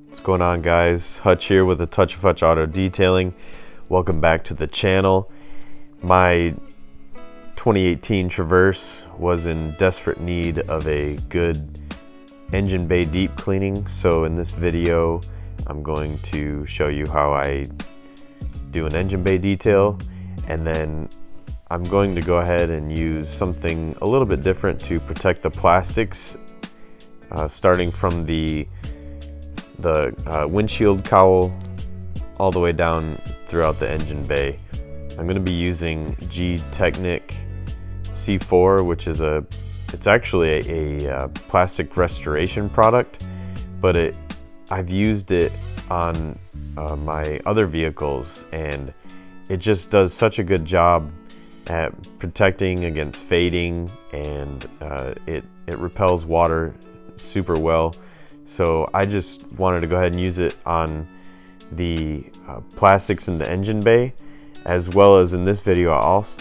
What's going on, guys? Hutch here with a Touch of Hutch Auto Detailing. Welcome back to the channel. My 2018 Traverse was in desperate need of a good engine bay deep cleaning, so in this video I'm going to show you how I do an engine bay detail, and then I'm going to go ahead and use something a little bit different to protect the plastics, starting from the windshield cowl all the way down throughout the engine bay. I'm going to be using Gtechniq C4, which is it's actually a plastic restoration product, but I've used it on my other vehicles, and it just does such a good job at protecting against fading, and it repels water super well. So I just wanted to go ahead and use it on the plastics in the engine bay, as well as in this video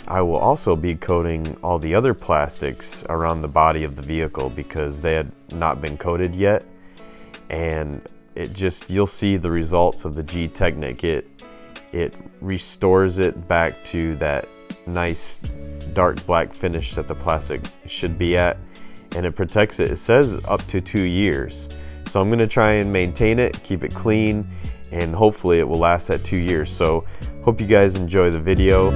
I will also be coating all the other plastics around the body of the vehicle because they had not been coated yet, and you'll see the results of the Gtechniq. It restores it back to that nice dark black finish that the plastic should be at, and it protects it. It says up to 2 years. So I'm going to try and maintain it, keep it clean, and hopefully it will last that 2 years. So hope you guys enjoy the video.